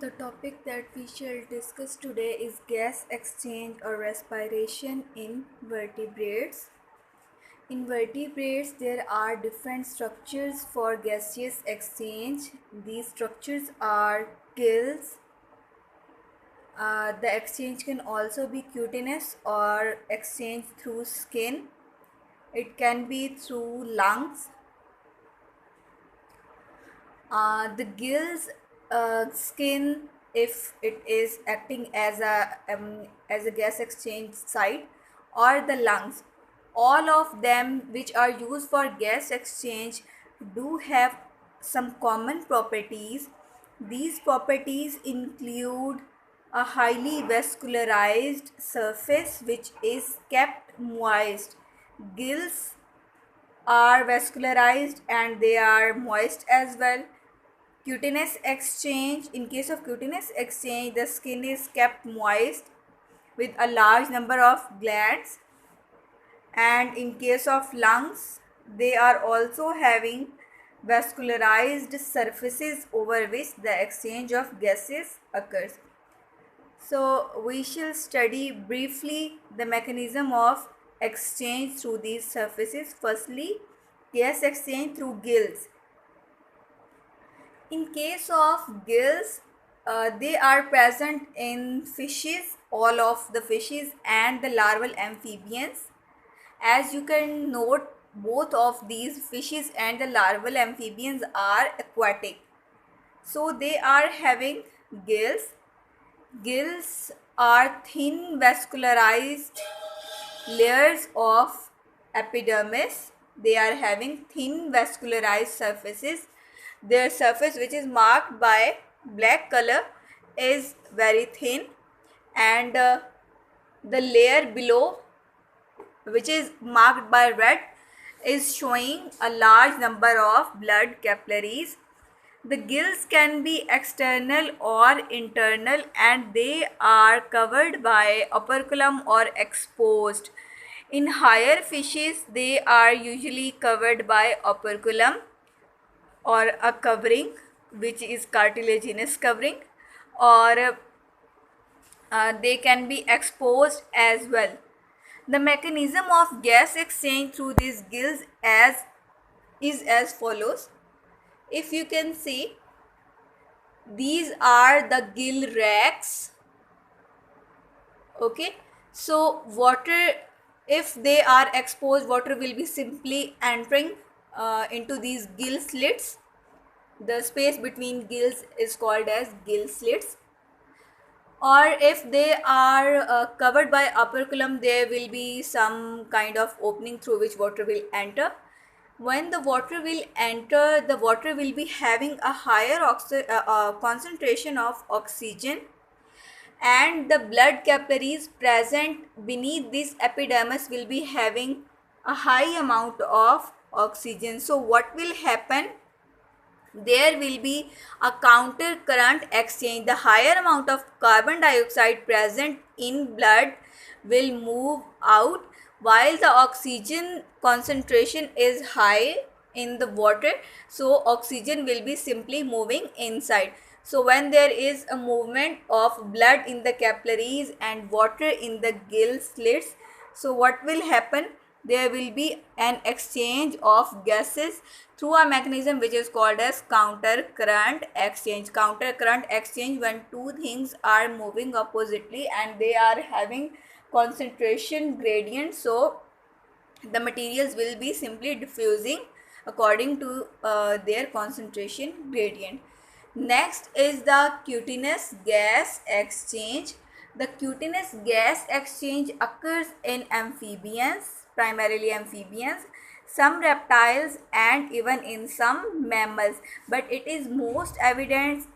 The topic that we shall discuss today is gas exchange or respiration in vertebrates. In vertebrates, there are different structures for gaseous exchange. These structures are gills. The exchange can also be cutaneous or exchange through skin. It can be through lungs. The gills skin, if it is acting as a gas exchange site, or the lungs, all of them which are used for gas exchange do have some common properties. These properties include a highly vascularized surface which is kept moist. Gills are vascularized and they are moist as well. Cutaneous exchange, in case of cutaneous exchange, the skin is kept moist with a large number of glands, and in case of lungs, they are also having vascularized surfaces over which the exchange of gases occurs. So we shall study briefly the mechanism of exchange through these surfaces. Firstly, gas exchange through gills. In case of gills, they are present in fishes, all of the fishes and the larval amphibians. As you can note, both of these fishes and the larval amphibians are aquatic. So they are having gills. Gills are thin vascularized layers of epidermis. They are having thin vascularized surfaces. Their surface, which is marked by black color, is very thin, and the layer below, which is marked by red, is showing a large number of blood capillaries. The gills can be external or internal, and they are covered by operculum or exposed. In higher fishes, they are usually covered by operculum or a covering which is cartilaginous covering, or they can be exposed as well. The mechanism of gas exchange through these gills is as follows. If you can see, these are the gill racks. Okay, so water, if they are exposed, water will be simply entering into these gill slits. The space between gills is called as gill slits. Or if they are covered by operculum, there will be some kind of opening through which water will enter. When the water will enter, the water will be having a higher concentration of oxygen, and the blood capillaries present beneath this epidermis will be having a high amount of oxygen. So what will happen? There will be a counter current exchange. The higher amount of carbon dioxide present in blood will move out, while the oxygen concentration is high in the water, so oxygen will be simply moving inside. So when there is a movement of blood in the capillaries and water in the gill slits, so what will happen? There will be an exchange of gases through a mechanism which is called as counter current exchange. Counter current exchange, when two things are moving oppositely and they are having concentration gradient, so the materials will be simply diffusing according to their concentration gradient. Next is the cutaneous gas exchange. The cutaneous gas exchange occurs in amphibians, primarily amphibians, some reptiles, and even in some mammals, but it is most evident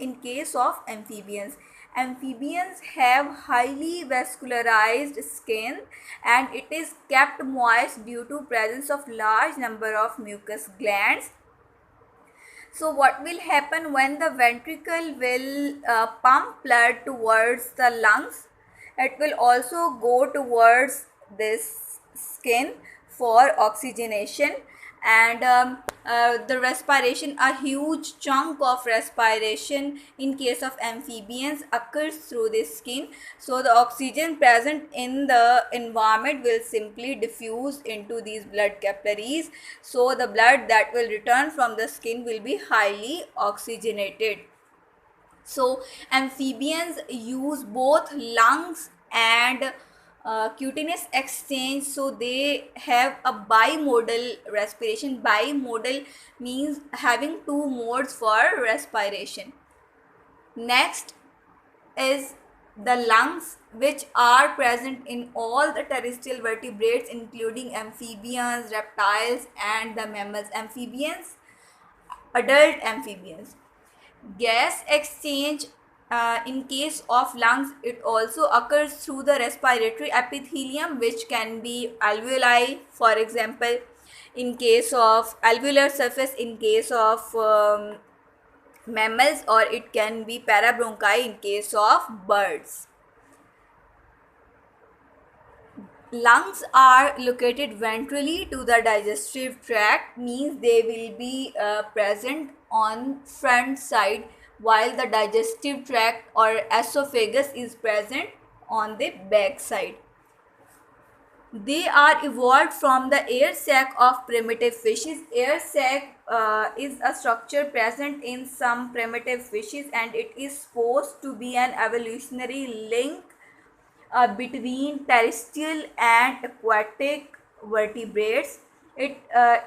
in case of amphibians. Amphibians have highly vascularized skin, and it is kept moist due to presence of large number of mucus glands. So what will happen when the ventricle will pump blood towards the lungs? It will also go towards this skin for oxygenation, and the respiration, a huge chunk of respiration in case of amphibians occurs through the skin. So the oxygen present in the environment will simply diffuse into these blood capillaries. So the blood that will return from the skin will be highly oxygenated. So amphibians use both lungs and cutaneous exchange, so they have a bimodal respiration. Bimodal means having two modes for respiration. Next is the lungs, which are present in all the terrestrial vertebrates including amphibians, reptiles and the mammals. Amphibians, adult amphibians. Gas exchange, in case of lungs, it also occurs through the respiratory epithelium, which can be alveoli, for example, in case of alveolar surface in case of mammals, or it can be parabronchi in case of birds. Lungs are located ventrally to the digestive tract, means they will be present on front side, while the digestive tract or esophagus is present on the back side. They are evolved from the air sac of primitive fishes. Air sac is a structure present in some primitive fishes, and it is supposed to be an evolutionary link between terrestrial and aquatic vertebrates. It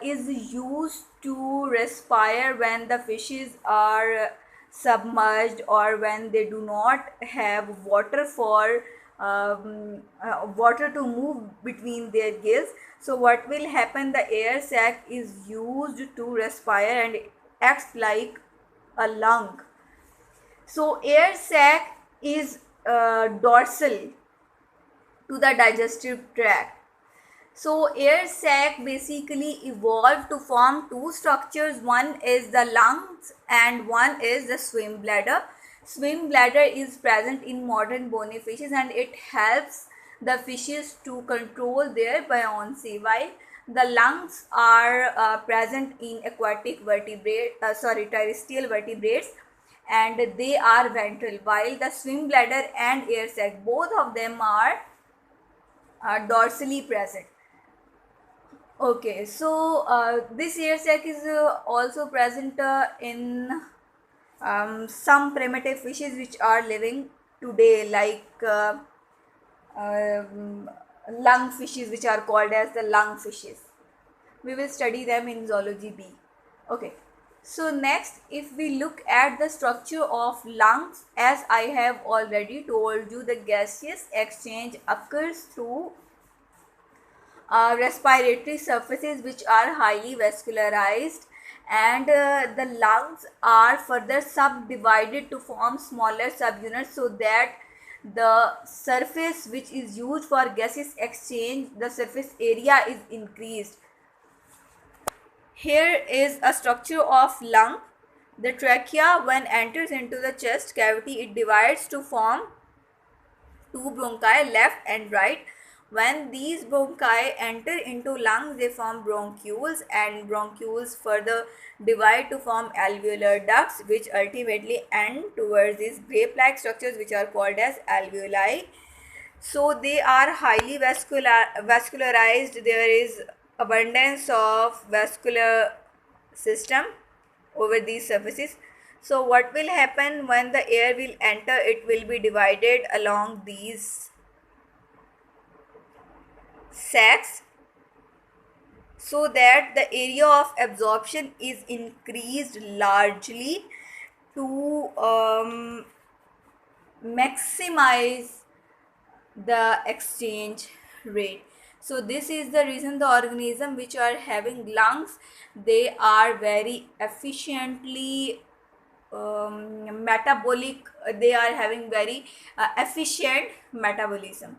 is used to respire when the fishes are submerged or when they do not have water for water to move between their gills. So what will happen, the air sac is used to respire and it acts like a lung. So air sac is dorsal to the digestive tract. So air sac basically evolved to form two structures. One is the lungs and one is the swim bladder. Swim bladder is present in modern bony fishes and it helps the fishes to control their buoyancy, while the lungs are present in aquatic terrestrial vertebrates, and they are ventral, while the swim bladder and air sac, both of them are dorsally present. Okay, so this air sac is also present in some primitive fishes which are living today, like lung fishes, which are called as the lung fishes. We will study them in Zoology B. Okay, so next, if we look at the structure of lungs, as I have already told you, the gaseous exchange occurs through respiratory surfaces which are highly vascularized, and the lungs are further subdivided to form smaller subunits, so that the surface which is used for gaseous exchange, the surface area is increased. Here is a structure of lung. The trachea, when enters into the chest cavity, it divides to form two bronchi, left and right. When these bronchi enter into lungs, they form bronchioles, and bronchioles further divide to form alveolar ducts, which ultimately end towards these grape-like structures which are called as alveoli. So they are highly vascularized. There is abundance of vascular system over these surfaces. So what will happen when the air will enter? It will be divided along these sacs, so that the area of absorption is increased largely to maximize the exchange rate. So this is the reason the organism which are having lungs, they are very efficiently metabolic, they are having very efficient metabolism.